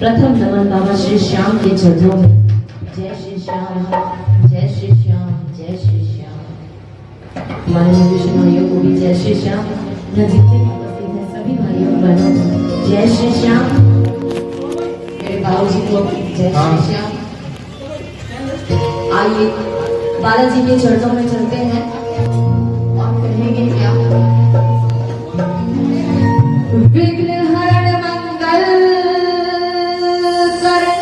प्रथम नमन बाबा श्री श्याम के चरणों में। जय श्री श्याम, जय श्री श्याम, जय श्री श्याम। माननीय विष्णुइयों को भी जय श्री श्याम। जितने भी उपस्थित हैं सभी भाइयों बहनों जय श्री श्याम। मेरे बाबूजी को जय श्री श्याम। आइए बालाजी के चरणों में चलते हैं और कहेंगे क्या। विघ्न हरण मंगल करण,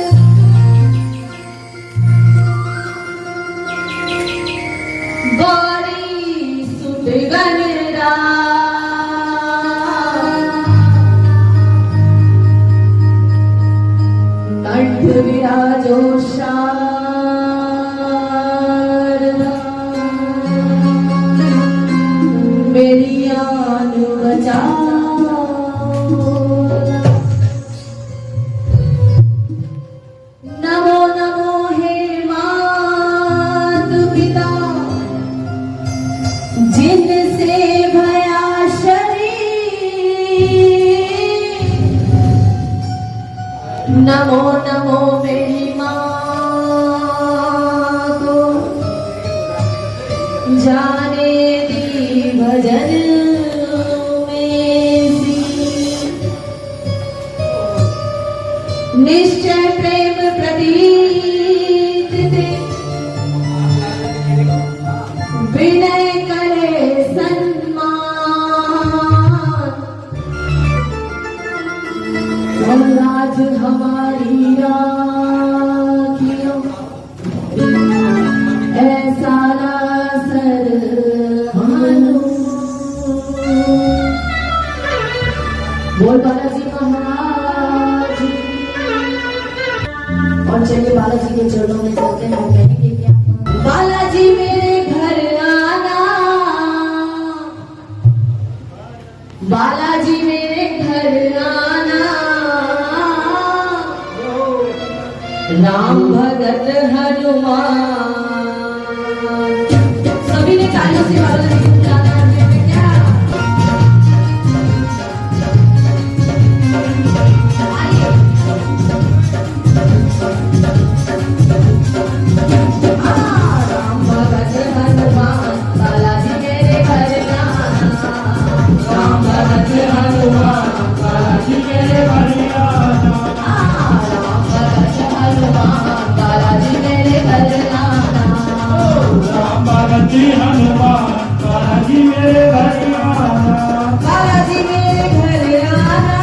गौरी सुत गणराज, कंठ विराजो मेरी आन बचाओ। नमो नमो हे मात पिता, जिनसे भया शरीर। नमो नमो मेरी माँ को जाने दी भजन में निश्चय प्रेम प्रतीत थे, विनय करे सम्मान। राज हमारी राखियो, ऐसा सर बोल बालाजी महाराज। और चलिए बालाजी के चरणों में चलते हैं। कहेंगे क्या। बालाजी मेरे घर आना, बालाजी मेरे घर आना। राम भगत हनुमान, सभी ने तालियों से बालाजी को बुलाना है क्या। राम भगत हनुमान, बालाजी मेरे घर आना। राम भगत हनुमान, बालाजी मेरे घर आना। राम भगत हनुमान, बालाजी मेरे घर आना। राम भगत हनुमान, बालाजी मेरे घर आना। बालाजी मेरे घर आना,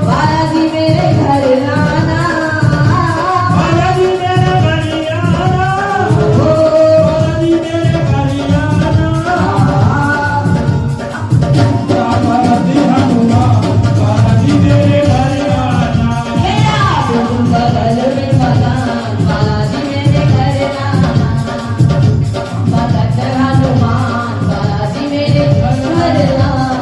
बालाजी मेरे घर आना। बालाजी मेरे घर आना, बालाजी मेरे घर आना। राम भगत हनुमान, बालाजी मेरे घर आना। तुम बगल में मकान, बालाजी मेरे घर आना। भगत हनुमान, बालाजी मेरे घर आना।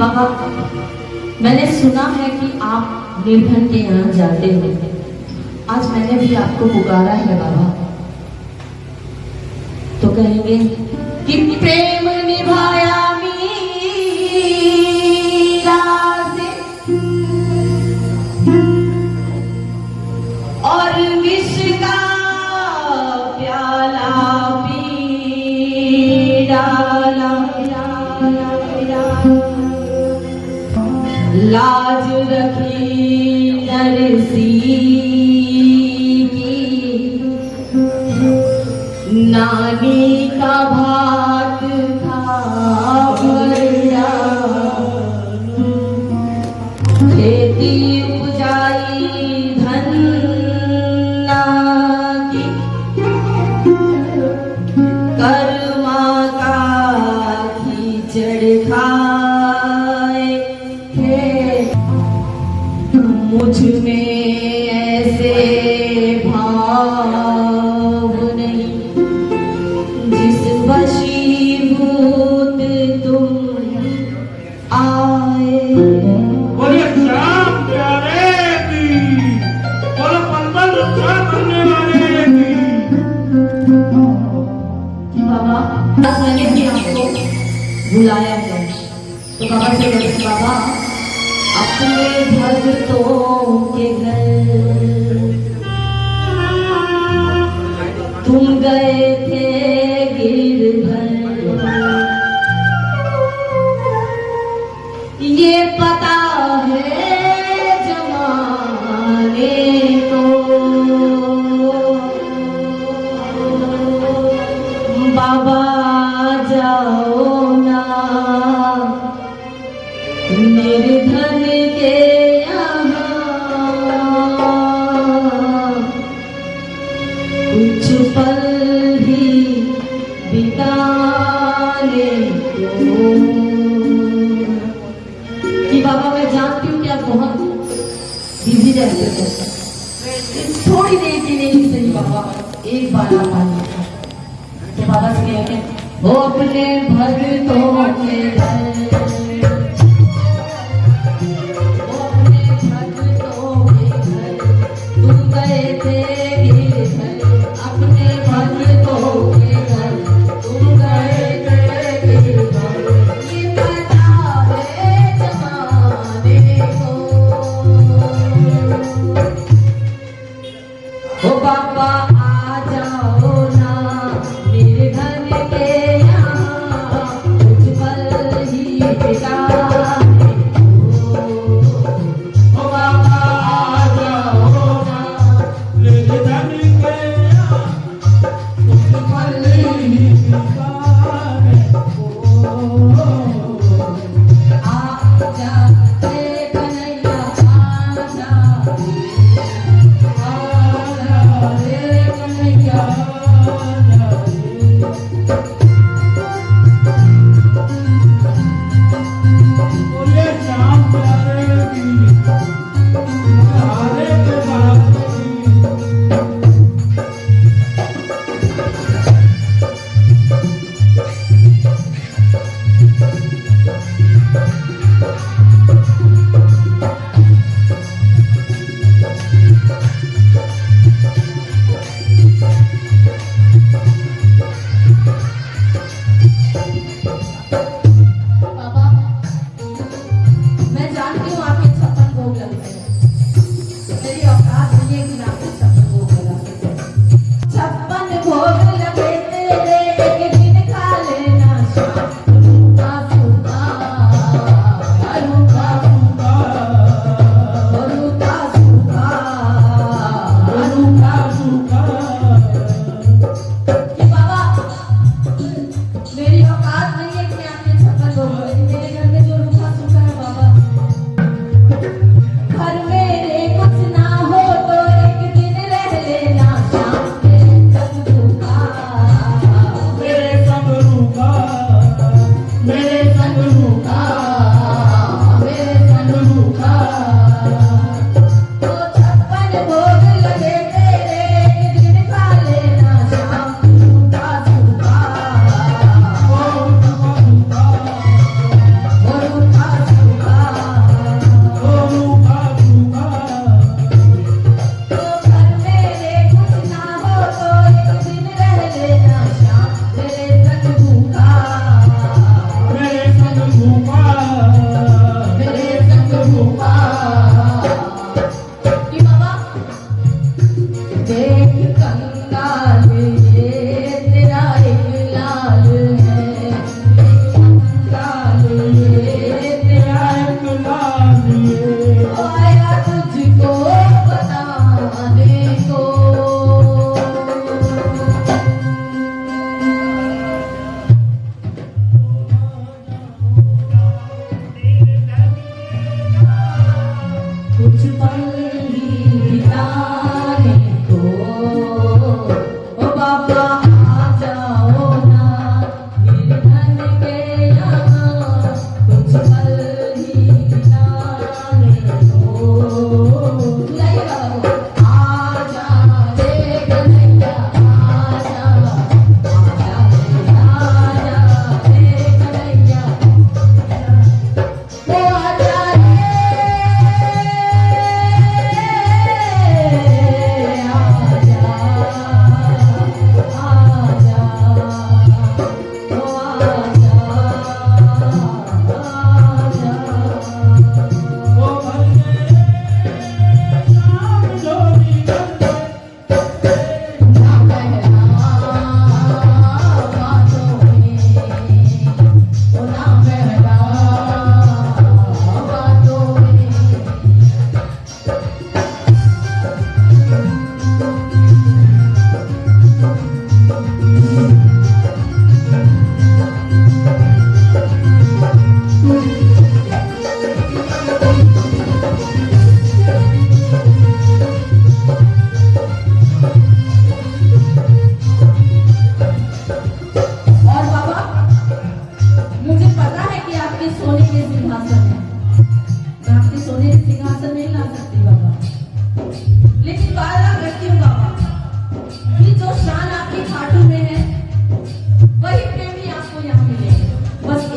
बाबा मैंने सुना है कि आप निर्धन के यहाँ जाते हो। आज मैंने भी आपको पुकारा है बाबा, तो कहेंगे कि प्रेम निभाया मीरा से और विष का प्याला पी डाला। लाज रखी नरसी की, नानी का भात था भरा। खेती उपजाई धन ना की, कर्मा का कीचड़ खाए थे। मुझ में ऐसे भाव नहीं जिस वशीभूत तुम आए। बोले श्याम प्यारे की, बोले पंडल रक्षा करने वाले की। बाबा आज मैंने भी आपको बुलाया है, तो बाबा से बोले बाबा अपने भक्तों के घर तुम गए थे गिरधर, ये पता है जमाने को। बाबा जाओ ना निर्धन के यहाँ, कुछ पल भी बिताने को। कि बाबा मैं जानती हूँ कि आप बहुत बिजी रहते हो, थोड़ी देर के लिए ही सही बाबा एक बार आप आइए। तो बाबा से कहते हैं वो अपने भक्तों के घर, वो अपने भक्तों के घर तुम गए थे गिरधर। अपने भक्तों के घर तुम गए थे गिरधर, ये पता है जमाने को। ओ बाबा आ जाओ ना निर्धन के यहाँ,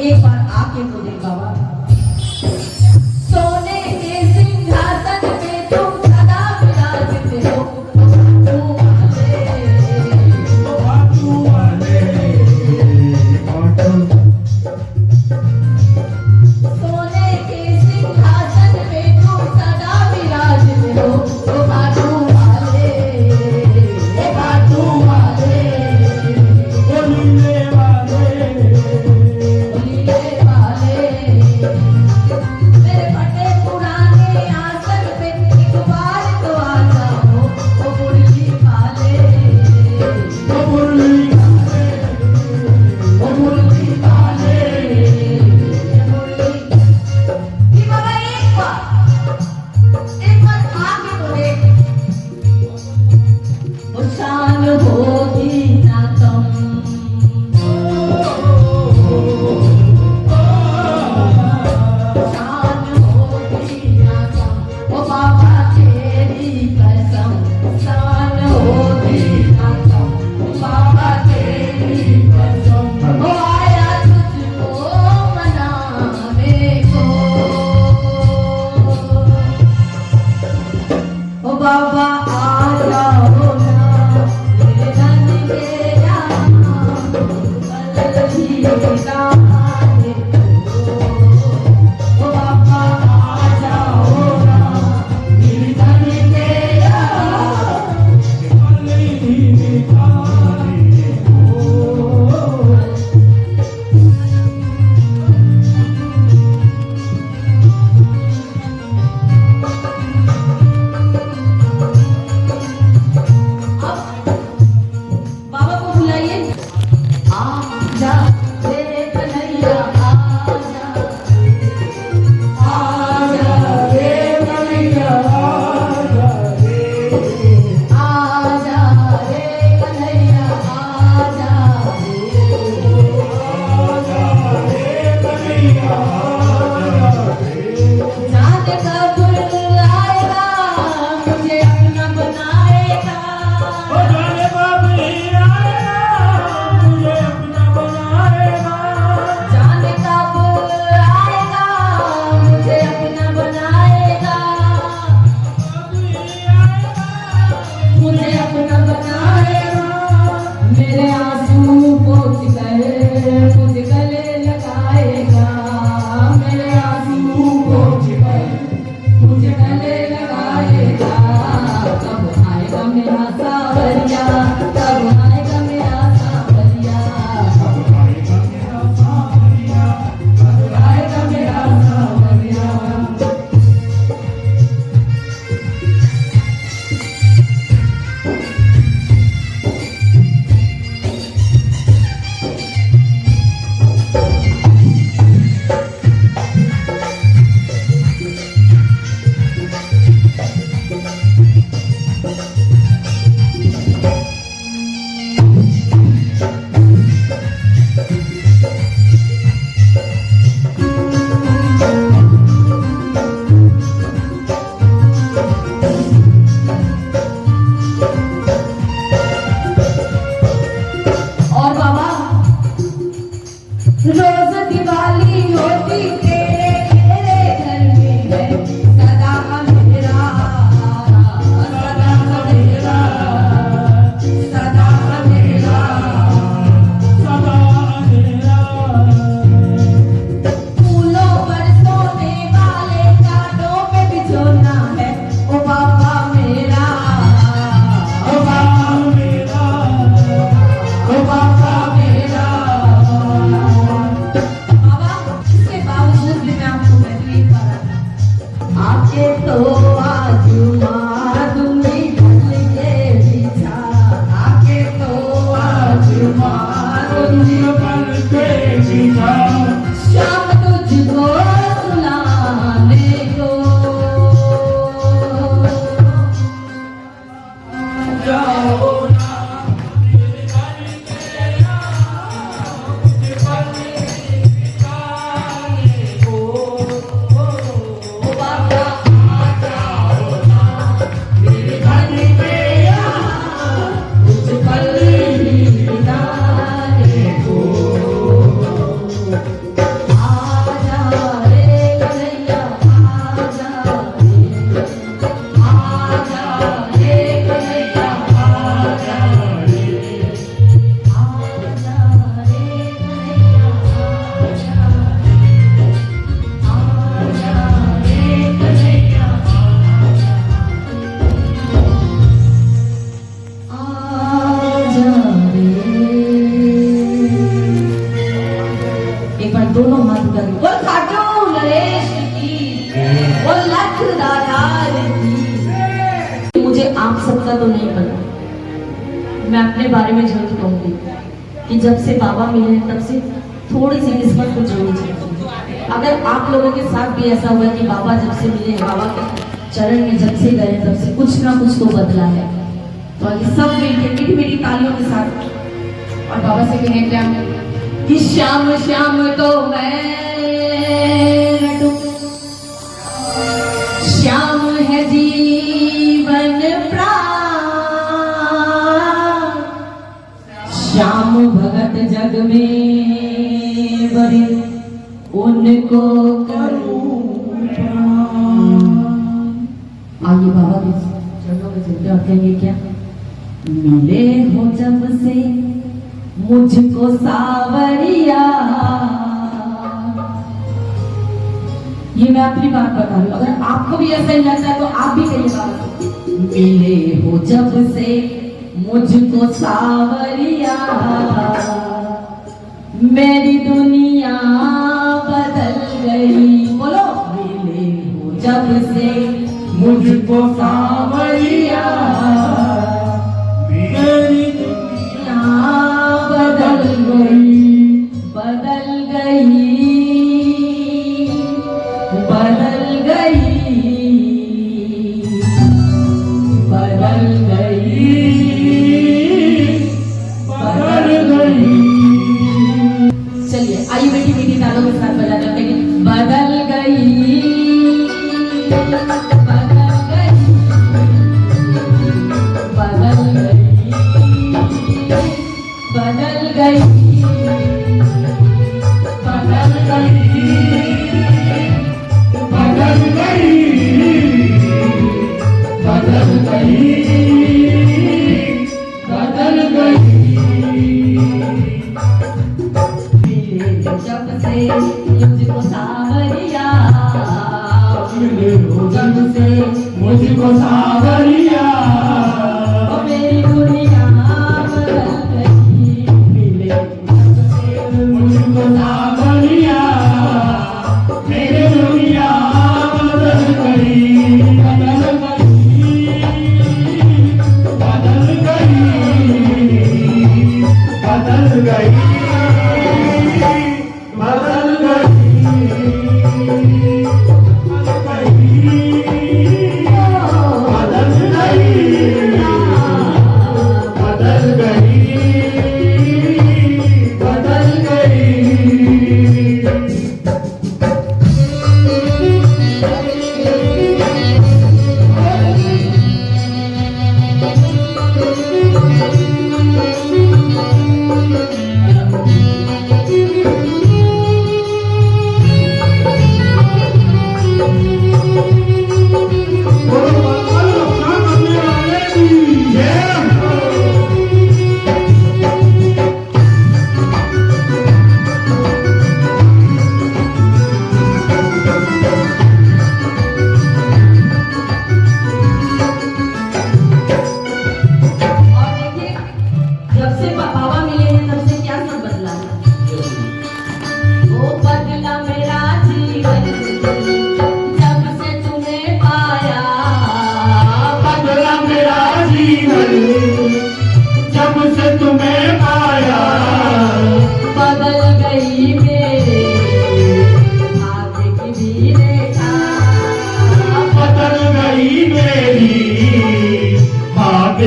एक बार आके तो देख बाबा। सोने के सिंहासन पे तुम सदा विराजित हो, बाजू वाले ऑटो सोने के सिंहासन पे तुम सदा विराजित हो, ओ बाजू वाले, ओ बाजू वाले, नीले वाले नीले वाले। मेरे फटे पुराने आसन पे एक बार तो आ जाओ, ओ मुरली वाले, ओ मुरली वाले ओ मुरली वाले, मुरली कर वो खाटू नरेश की वो लख दातार की। मुझे आप सबका तो नहीं पता, मैं अपने बारे में जरूर कहूंगी कि जब से बाबा मिले हैं तब से थोड़ी सी किस्मत कुछ जोड़ी चाहिए। अगर आप लोगों के साथ भी ऐसा हुआ कि बाबा जब से मिले हैं, बाबा के चरण में जब से गए तब से कुछ ना कुछ तो बदला है, तो आइए सब मिलकर मीठी मीठी तालियों के साथ और बाबा से कहें क्या कि श्याम श्याम तो मैं रटूं, श्याम है जीवन प्राण, श्याम भगत जग में बड़े उनको करूं प्रणाम। आइए बाबा के चरणों में झुकते और कहेंगे क्या, मिले हो जब से मुझको सावरिया। ये मैं अपनी बात बता रही हूँ, अगर आपको भी ऐसा ही लगता है तो आप भी कहिए बाबा से, मिले हो जब से मुझको सावरिया, मेरी दुनिया बदल गई। बोलो, मिले हो जब से मुझको सावरिया, मेरी दुनिया बदल गई, बदल गई, बदल गई, बदल गई, बदल गई। चलिए आइए मीठी मीठी तालों के साथ बजा जाते हैं, बदल गई, बदल गई, बदल गई, बदल गई, बदल गई, बदल गई, बदल गई, बदल गई। मिले जब से मुझको सावरिया, मिले हो जब से मुझको सावरिया, मेरी दुनिया बदल गई। मिले जब से मुझको सावरिया, मेरी दुनिया बदल गई, बदल गई, बदल गई, बदल गई, बदल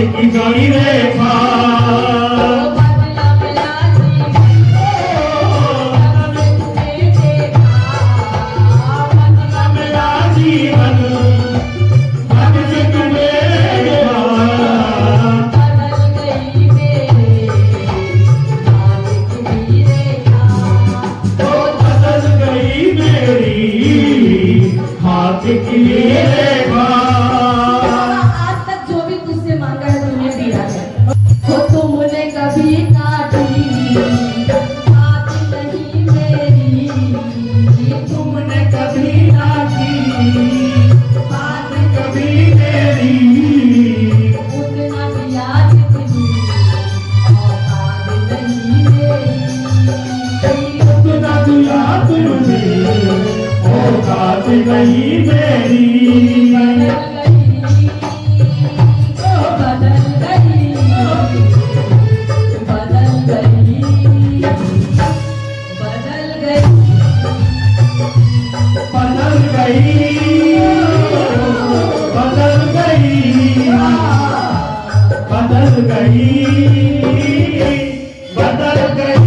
की गई रेखा मेरा जीवन अब से तुम्हें बदल गई मेरी हाथ की रेखा। आज तक जो भी तुझसे मांगा है तूने दिया है, तो तुमने कभी काटी बात नहीं मेरी, तुमने कभी ना की बात कभी मेरी, उतना भी आज तुझी औकात नहीं मेरी। उतना दिया तुमने गई मेरी बदल गई बदल गई बदल गई बदल गई बदल गई बदल गई बदल गई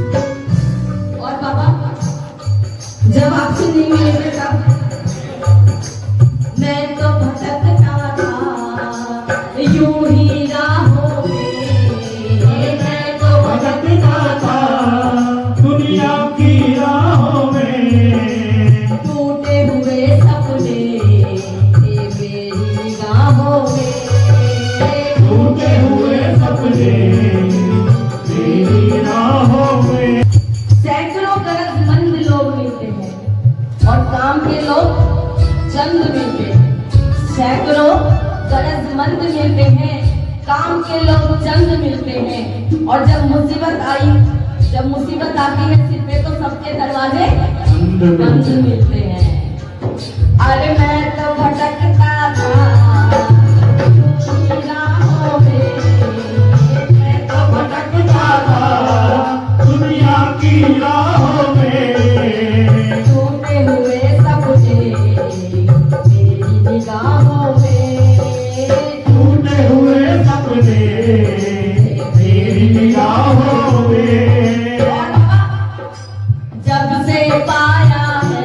और बाबा जब आपसे नहीं मिले बेटा मैं तो भटकता था यूं ही राहों में मैं तो भटकता था दुनिया की राहों में टूटे हुए सपने थे मेरी निगाहों में टूटे हुए सपने तेरी राहों में सैकड़ों गरजमंद लोग मिलते हैं और काम के लोग चंद मिलते हैं सैकड़ों गरजमंद मिलते हैं काम के लोग चंद मिलते हैं और जब मुसीबत आती है सिर पे तो सबके दरवाजे बंद मिलते हैं अरे मैं तो भटकता था राहों में मैं तो भटकता था दुनिया की राहों में टूटे हुए सपने मेरी निगाहों में टूटे हुए सपने तेरी निगाहों में जब से पाया है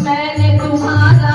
मैंने तुम्हारा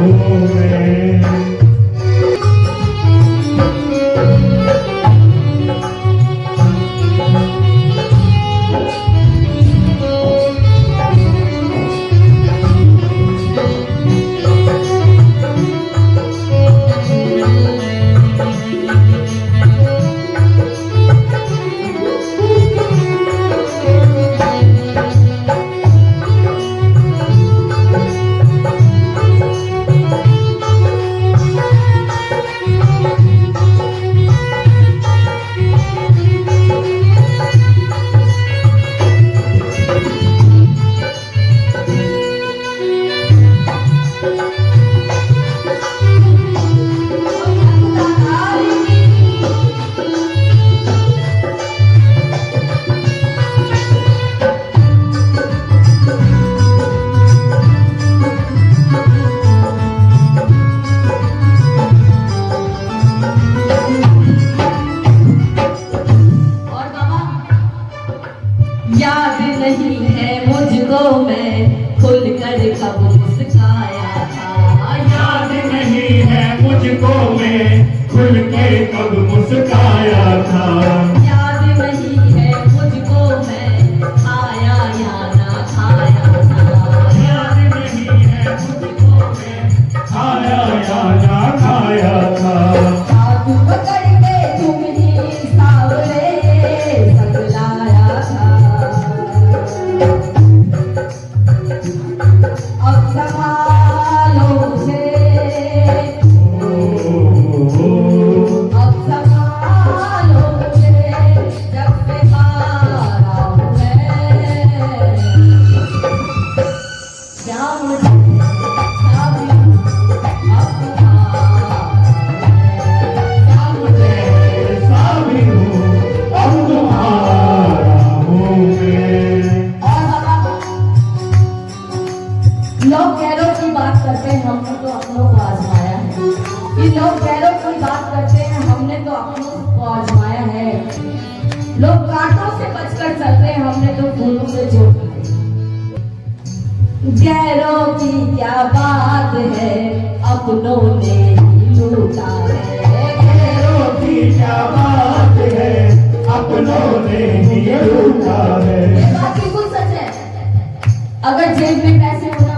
राहों में। याद नहीं है मुझको मैं खुलकर कब मुस्काया था। याद नहीं है मुझको मैं खुल के कब मुस्काया था। याद नहीं है मुझको मैं खाया या ना खाया था। याद नहीं है मुझको मैं खाया या ना खाया था। हाथ पकड़ के तुम ही सावरे संगलाया था। अब संभालो मुझे, अब संभालो मुझे, जब से हारा हूँ मैं। क्या मुझे अब क्या मुझे ऐसा भी हूँ अब तुम्हारा हूँ मैं। लोग गैरों की बात करते हैं, हमने तो अपनों को आजमाया है। कि लोग गैरों की बात करते हैं, हमने तो अपनों को आजमाया है। लोग कांटों से बचकर चलते हैं, हमने तो फूलों से चोट खाई। गैरों की क्या बात है, अपनों ने ही लूटा है। गैरों की क्या बात है, अपनों ने ही लूटा है। ये बात बिल्कुल सच है। अगर जेब में पैसे हो ना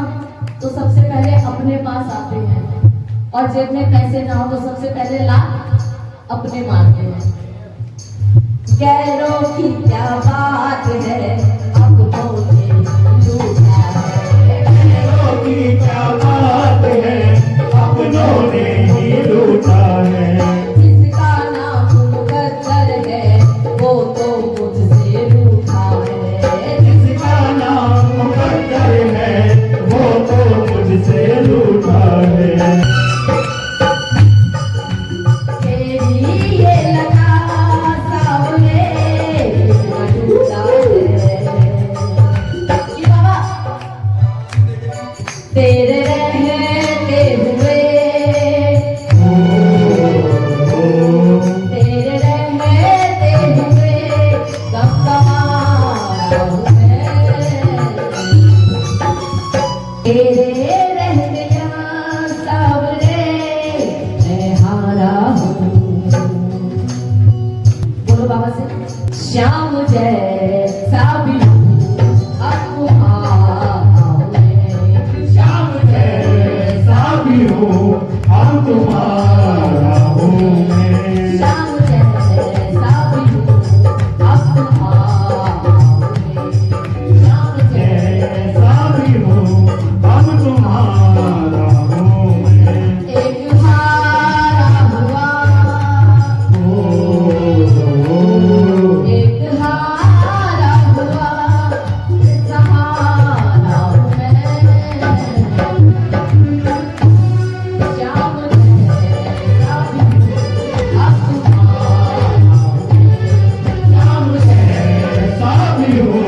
तो सबसे पहले अपने पास आते हैं, और जेब में पैसे ना हो तो सबसे पहले लात अपने मारते हैं। गैरों की क्या बात है, अपनों ने लूटा है। गैरों की क्या बात है, अपनों ने ही लूटा है। जिसका नाम मुकद्दर है वो तो मुझसे रूठा है। जिसका नाम मुकद्दर है वो तो मुझसे रूठा है। तेरी ये लगा सावरे कितना टूटा है। कि बाबा तेरे रहते हुए, तेरे रहते हुए कब कमाया हूँ मैं। तेरे रहते यहाँ सावरे मैं हारा हूँ। बोलो बाबा से। श्याम जैसा भी हूँ अब तुम्हारा हूँ मैं। श्याम जैसा भी हूँ हम तुम्हारा हूँ मैं। श्याम जैसा भी हूँ अब तुम्हारा हूँ मैं। श्याम जैसा भी हूँ हम तुम्हारा हूँ मैं। एक हारा हुआ, एक हारा हुआ, सहारा हूँ मैं। श्याम जैसा भी हूँ अब तुम्हारा हूँ मैं। श्याम जैसा भी हूँ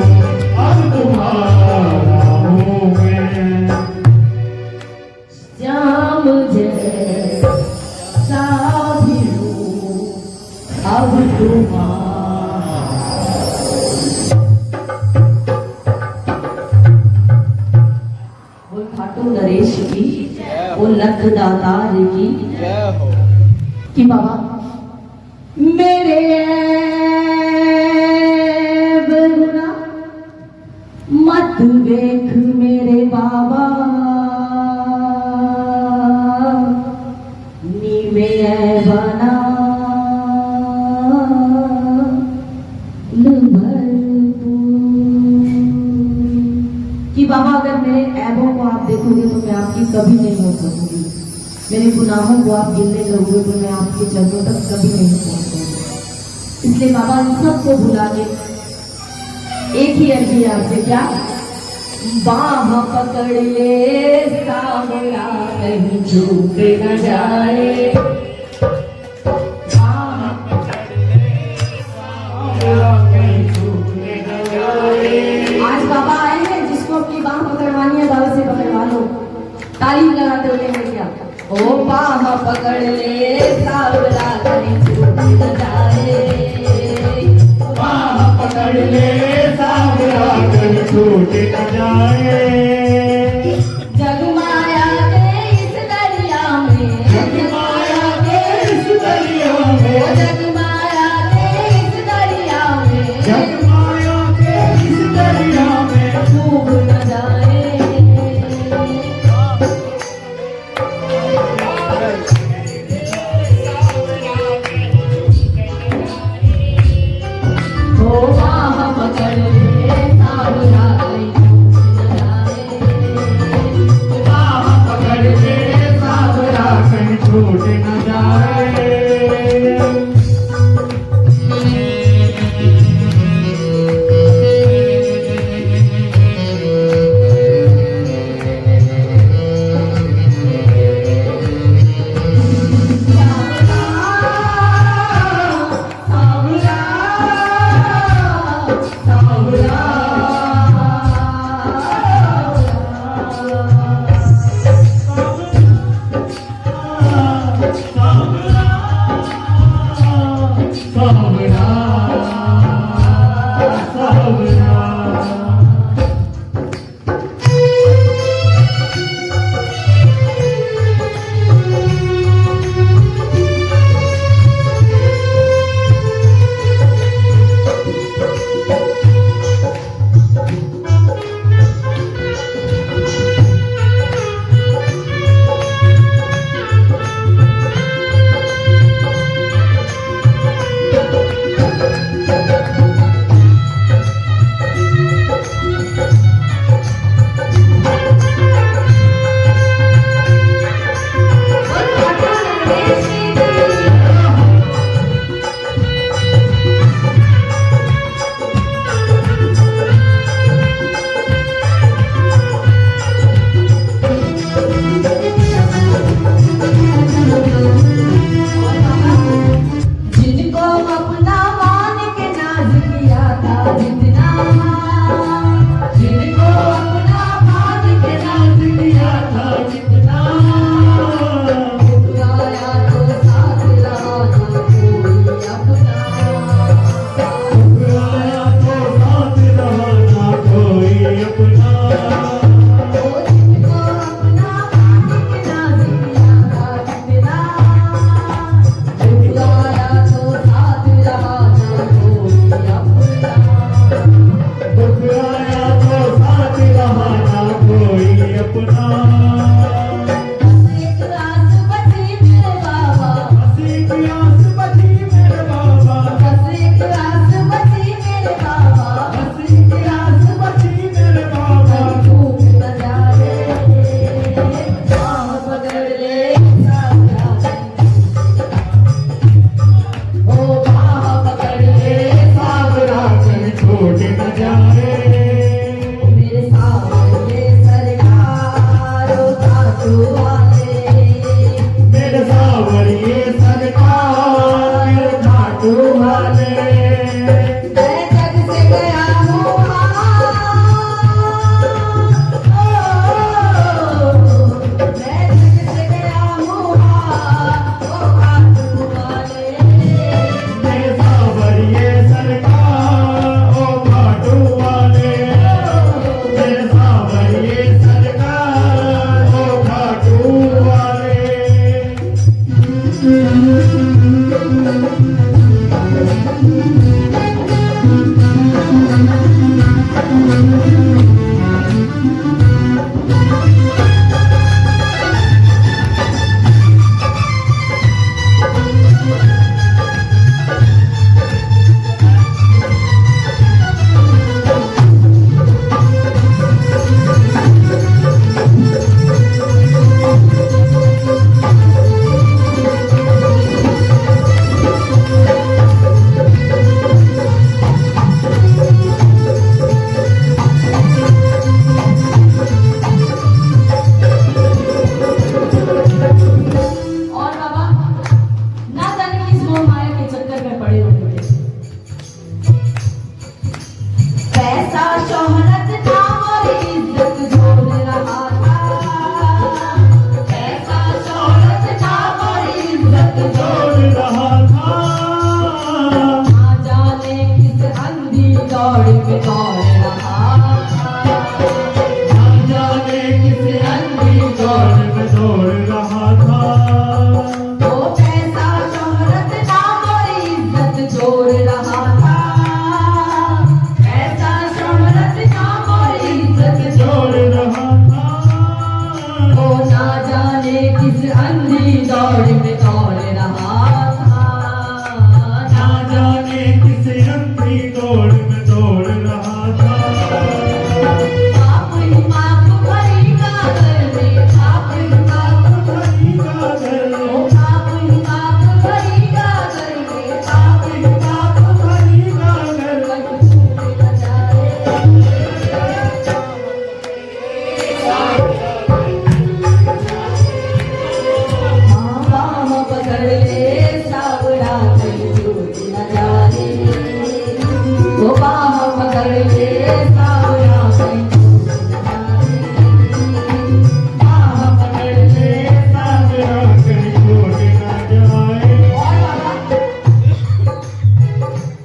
अब तुम्हारा हूँ मैं। श्याम जैसा भी हूँ अब तुम्हारा। बोल खाटू नरेश की, बोल लख समर्थ दातार की कि बाबा मेरे ऐब गुनाह मत देख मेरे बाबा, नीवे बना कि बाबा अगर मेरे ऐबों को आप देखोगे तो मैं आपकी कभी नहीं हो सकूंगी, मेरे गुनाहों को आप गिनने लगोगे तो मैं आपके चरणों तक कभी नहीं पहुंच पाऊंगी। इसलिए बाबा इन सबको भुला के एक ही अर्जी है आपसे, क्या बाह पकड़ ले सावरा कहीं झूठ न जाए, बाह पकड़ ले सावरा कहीं झूठ न जाए। आज बाबा आए हैं, जिसको अपनी बाह पकड़वानी है बाबा से पकड़वा लो, तालीम लगाते हुए हैं क्या। ओ बाह पकड़ ले सावरा कहीं झूठ न जाए, बाह पकड़ ले सावरा कहीं छूट न जाए। जगमाया के इस दरिया में, जगमाया के इस दरिया में, जगमाया के इस दरिया में, जगमाया के इस दरिया में डूब न जाए। ओ बाह पकड़ ले सावरा कहीं छूट न जाए, बाह पकड़ ले सावरा कहीं छूट न जाए। जोड़ रहा था। वो पैसा शोहरत नाम और इज्जत जोड़ रहा था, पैसा शोहरत नाम और इज्जत जोड़ रहा था। वो ना जाने किस अंधी दौड़ में दौड़ रहा था, ना जाने किस अंधी दौड़ में दौड़ रहा था। पाप ही पाप भरी कागर में, पाप ही पाप भरी कागर ओ पाप ही पाप भरी कागर में, पाप ही पाप भरी कागर कहीं छूट न जाए। हाँ बाह पकड़ ले सावरा कहीं छूट न जाए, वो बाह पकड़ ले सावरा कहीं छूट न जाए, बाह पकड़ ले सावरा कहीं छूट न जाए।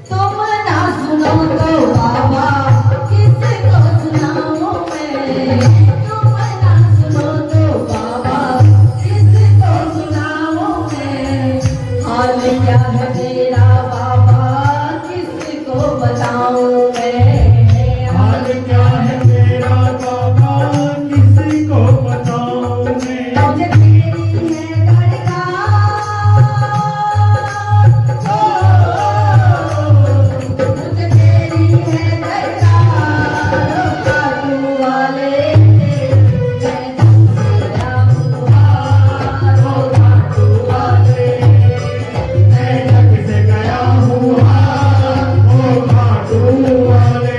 तुम ना सुनो तो बाबा किसको सुनाऊं मैं, तुम ना सुनो तो बाबा किसको सुनाऊं मैं, हाल क्या है मेरा बाबा किसको बताऊं मैं, हाल क्या है मेरा बाबा किसी को बताऊं मैं। मुझे तेरी है दरकार, मुझे तेरी है दरकार, खाटू वाले मैं तुझसे आऊंगा, खाटू वाले मैं जग से गया हूँ ओ खाटू वाले।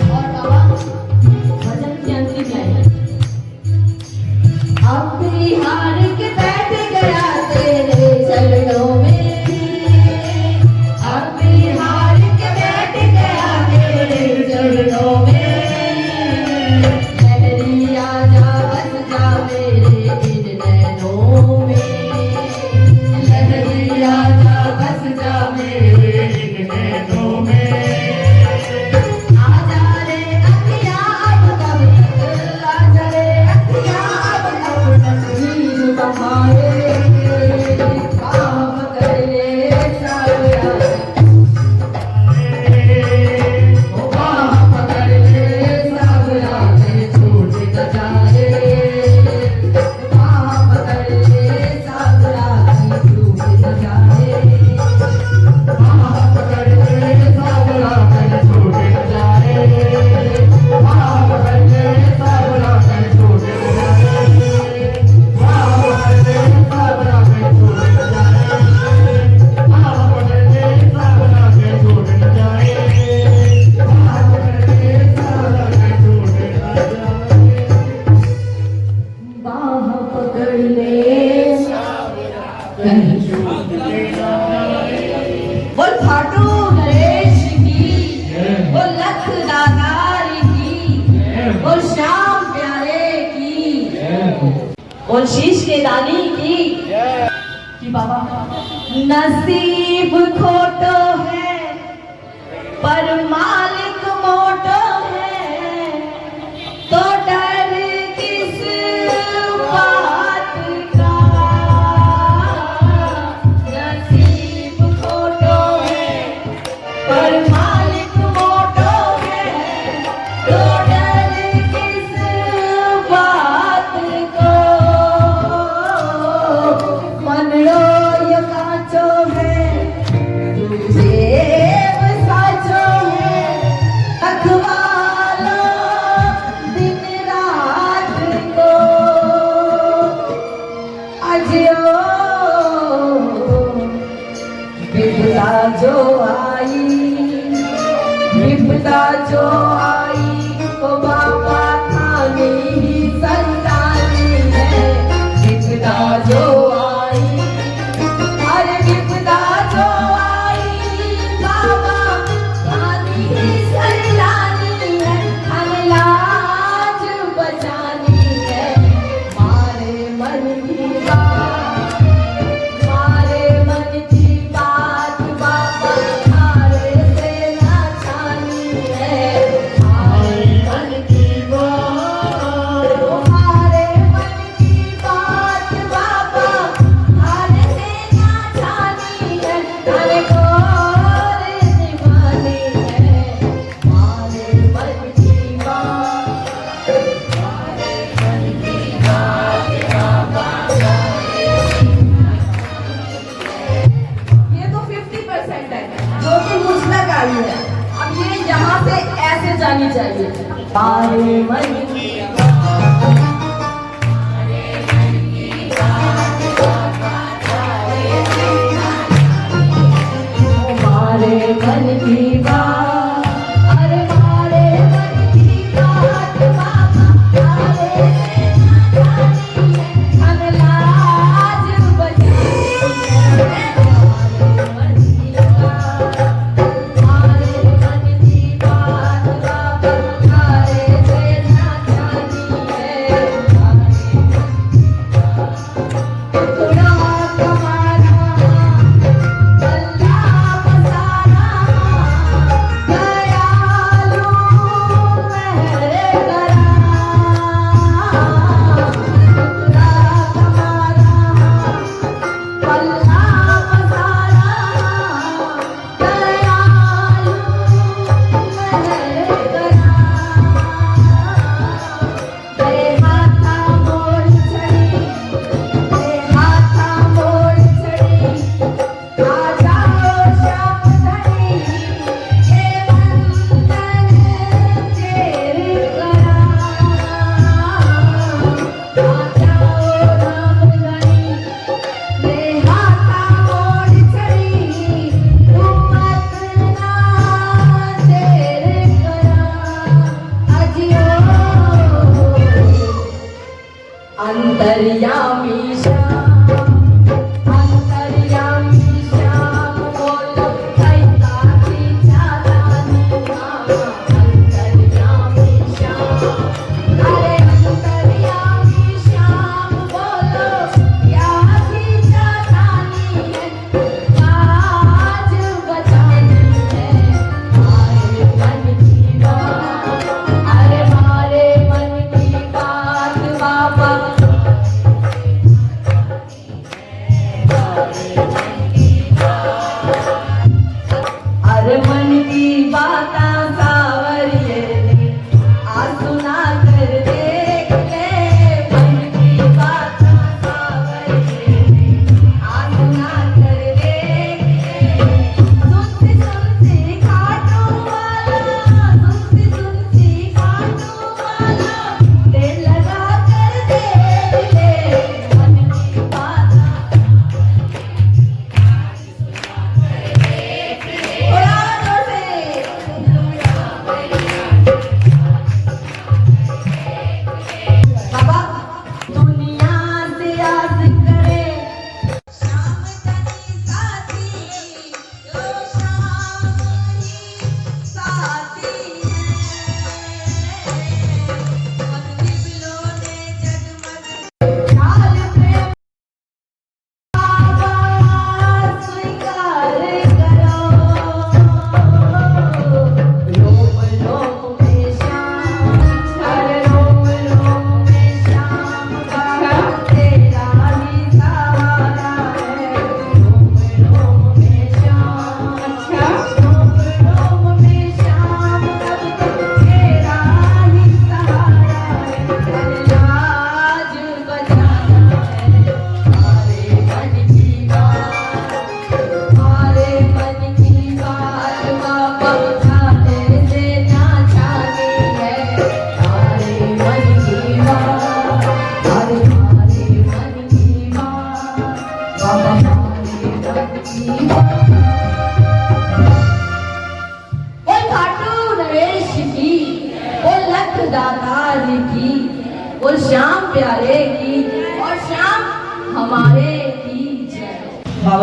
और बाबा भजन की अंतिम लाइन, अब भी हार के बैठ गया तेरे चरणों में, अब भी हार के बैठ गया तेरे चरणों में, लहरी आजा बस जा मेरे इन नैनों में, लहरी आजा बस जा मेरे इन नैनों में आजा रे अखियाँ अब कब तक, आजा रे अखियाँ अब कब तक नींद बहाए, बाह पकड़ ले सावरा, ओ बाह पकड़ ले सावरा कहीं छूट न जाए, बाह पकड़ ले सावरा कहीं छूट न जाए, बाह पकड़ ले सावरा कहीं छूट न जाए, बाह पकड़ ले सावरा कहीं छूट न जाए, बाह पकड़ ले सावरा कहीं छूट न जाए, बाह पकड़ ले सावरा कहीं छूट न जाए, बाह पकड़ ले सावरा कहीं छूट न जाए, बाह पकड़ ले कहीं छूट न जाए। बोल खाटू नरेश की, बोल लख दातार की, बोल श्याम प्यारे की, बोल शीश के दानी की, कि बाबा नसीब खोटो है पर मालिक मोटो है, तो डर किस बात का, नसीब जो आई, विपदा जो आई, ओ बाबा थाने ही संतानी है। विपदा जो आई, अरे विपदा जो आई, बाबा थाने ही संतानी है। हमें लाज बचानी है, मारे मन की बात, मारे मन की बात बाबा थारे से ना छानी है। आई मन की बात, तुम्हारे मन की बात बाबा थारे से ना छानी है। थारे गोर दीवानी है, मारे मन की बात, मारे मन की बात बाबा ये तो 50% है जो कि मुझ तक आई है। अब ये यहाँ से ऐसे जानी चाहिए। मारे मन की मारे मन की बात, अरे मारे मन की बात बाबा थारे से ना जानी है। हम लाज बचानी है, मारे मन की बात, मारे मन की बात बाबा थारे से ना जानी है। थोड़ा कमाना अल्लाह बसाना,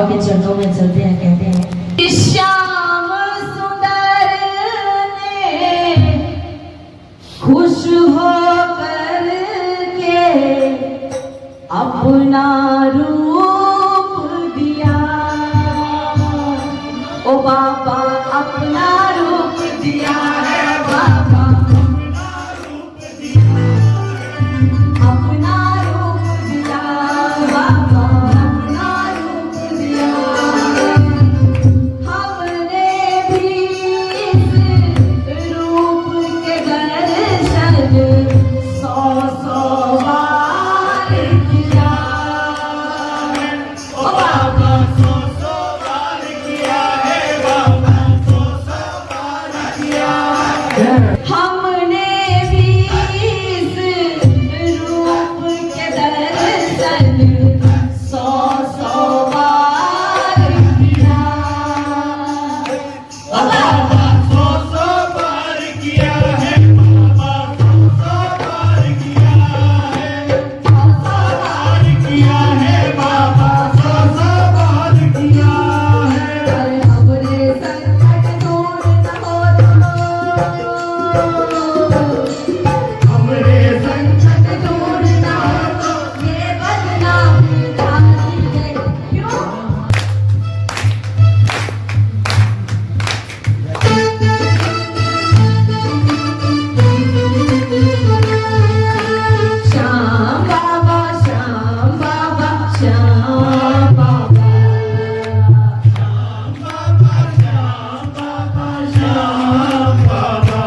बाबा के चरणों में चलते हैं, कहते हैं श्याम सुंदर ने खुश होकर के अपना रूप दिया, ओ बाबा अपना रूप दिया है, बाबा अपना रूप दिया, बाबा अपना रूप दिया। हमने भी इस रूप के दर्शन 100 बार किया, ओ बाबा 100 बार किया है, बाबा 100 बार किया है। हमने भी इस रूप के दर्शन 100 बार किया, बाबा 100 बार किया है, बाबा 100 बार किया है, 100 बार किया है, बाबा 100 बार किया है। अरे हमरे संकट दूर न हो हमरे संकट दूर न हो तो ये बदनामी धारी है, क्यों? श्याम बाबा श्याम बाबा श्याम बाबा, श्याम बाबा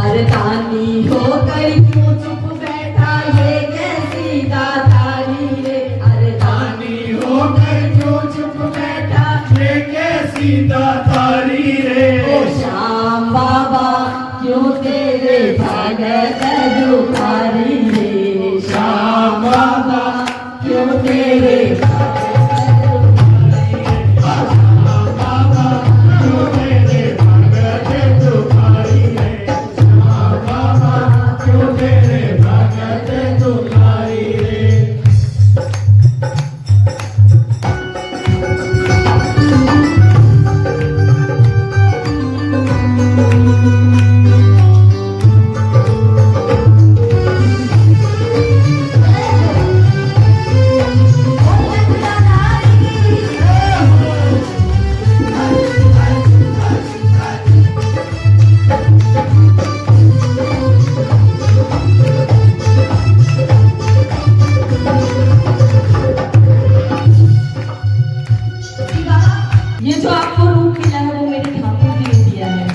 अरदानी होकर क्यों चुप बैठा, ये कैसी दातारी रे, अरदानी होकर क्यों चुप बैठा, ये कैसी दातारी रे। ओ श्याम बाबा क्यों तेरे भगत दुखारी रे, श्याम बाबा क्यों तेरे क्यों तेरे भगत दुखारी रे, श्याम बाबा क्यों तेरे भगत दुखारी रे। ये जो आपको रूप मिला है वो मेरे ठाकुर जी ने दिया है,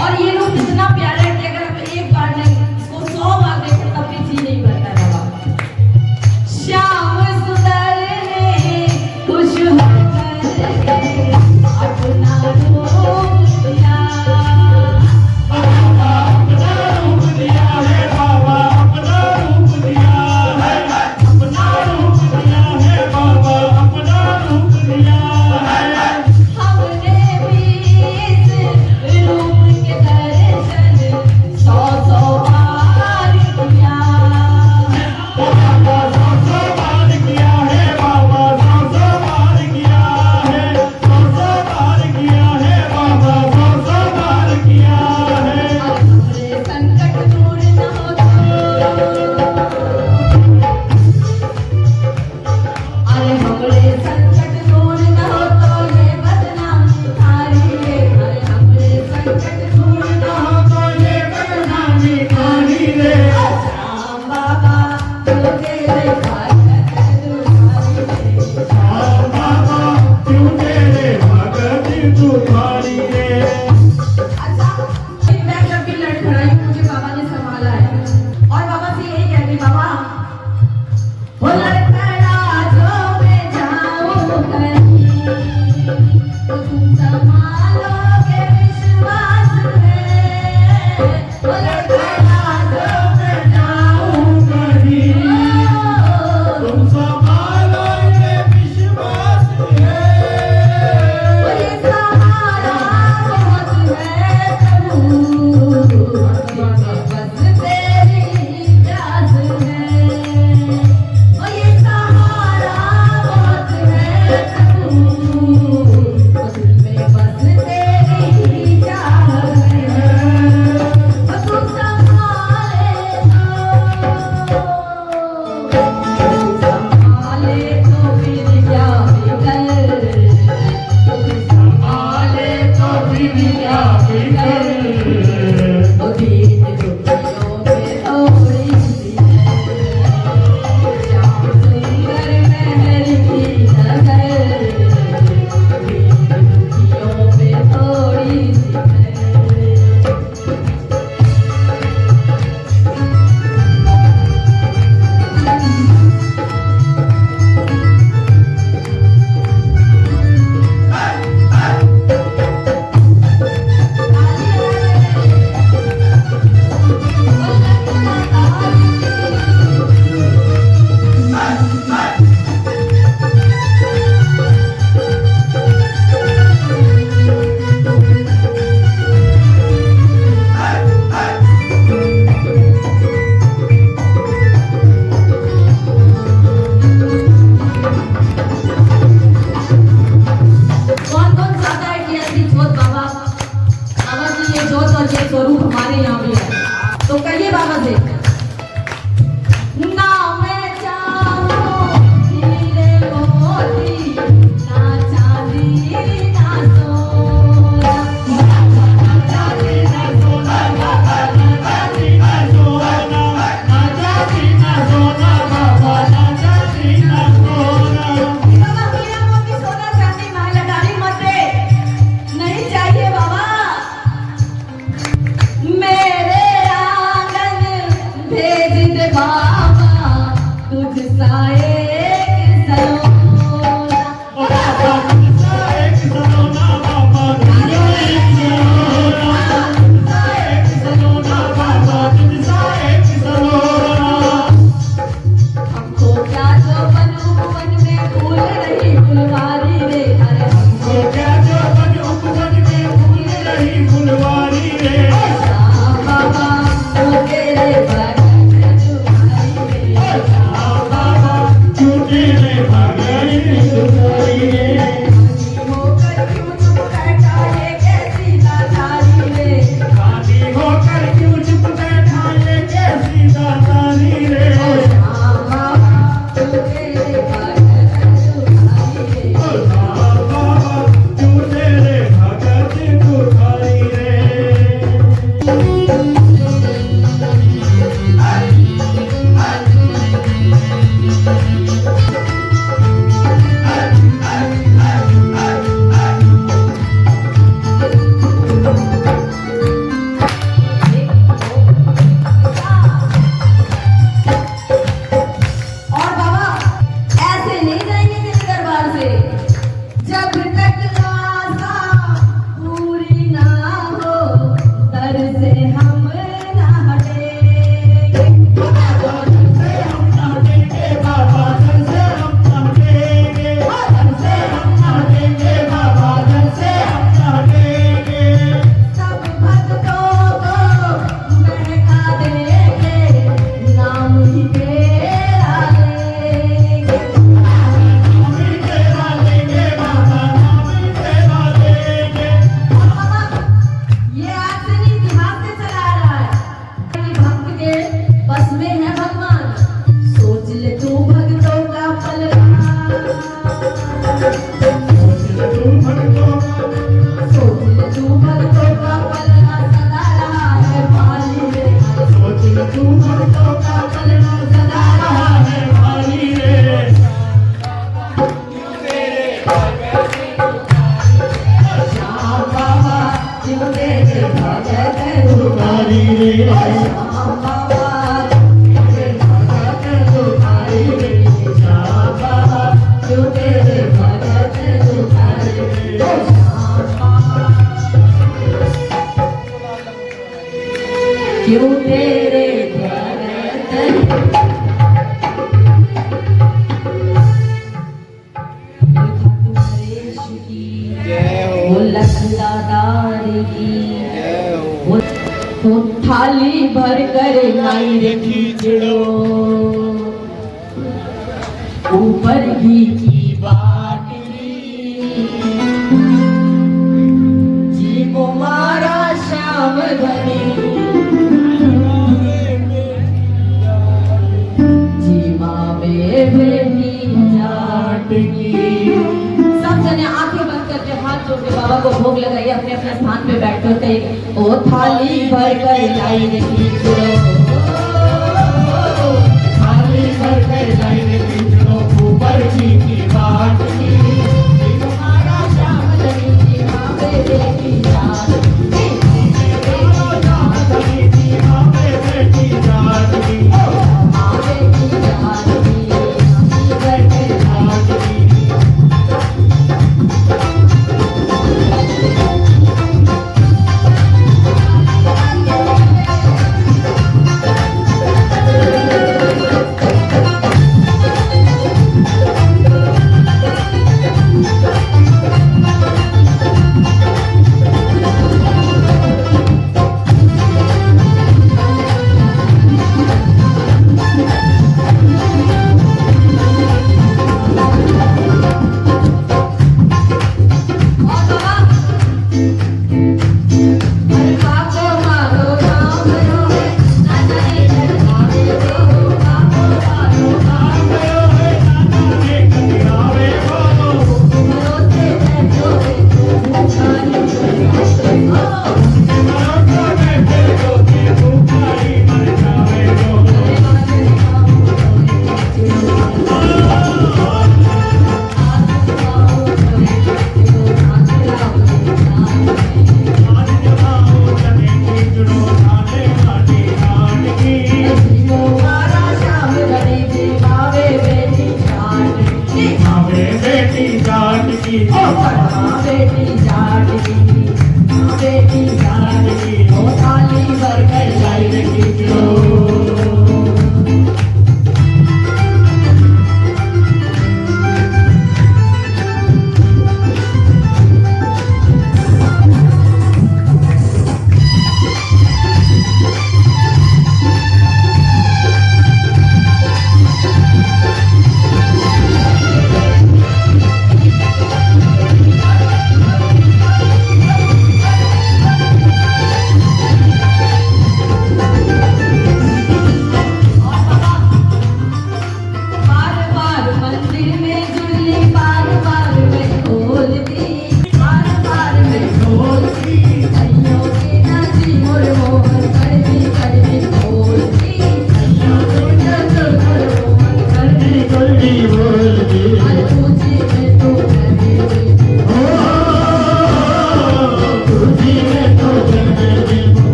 और ये रूप इतना प्यारा है कि अगर हम एक बार नहीं इसको 100 बार देखें तब भी जी नहीं भरता है बाबा। श्याम सुंदर ने खुश होकर के अपना रूप दिया, बाबा अपना रूप दिया है, बाबा अपना रूप दिया है, अपना रूप दिया है, बाबा अपना रूप दिया है। हमने भी इस रूप के दर्शन 100 बार किया, बाबा 100 बार किया है, बाबा 100 बार किया है, 100 बार किया है, बाबा 100 बार किया है। हमरे संकट दूर न हो अरे हमरे संकट दूर न हो तो ये बदनामी थारी रे, अरे हमरे संकट दूर न हो तो ये बदनामी थारी रे। श्याम बाबा क्यों तेरे भगत दुखारी रे, श्याम बाबा क्यों तेरे भगत दुखारी रे। अच्छा मैं जब भी लड़खड़ाई हूँ मुझे बाबा ने संभाला है, और बाबा से यही कहती बाबा वो लड़खड़ा जो मैं जाऊँ कहीं तो तुम संभालोगे विश्वास है, वो लड़खड़ा जो मैं जाऊं कहीं तुम संभालोगे विश्वास है। वो ये सहारा भगत दुखारी रे श्याम बाबा तेरे भगत दुखारी रे श्याम बाबा क्यों तेरे भगत दुखारी रे श्याम बाबा क्यों तेरे भगत वो लखदादार की वो थाली भर कर लाई रे खींचड़ो ऊपर घी की बाटली जी को मारा श्याम धनी जी माँ बेटी जाट की सब जने आंखें बंद करके हाथ जोड़ के बाबा को भोग लगाइए अपने अपने स्थान पे बैठकर कहिए ओ थाली भर कर लाई रे खींचड़ो थाली भर कर लाई रे खींचड़ो ऊपर घी की बाटली तुम्हारा श्याम धनी जी माँ बेटी जाट माँ बेटी जाटली माँ बेटी जाट की भर कर लाई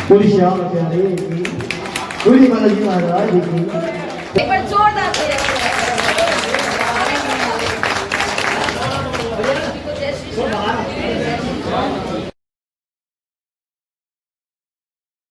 बोली श्याम प्यारे की, बोली बालाजी महाराज की।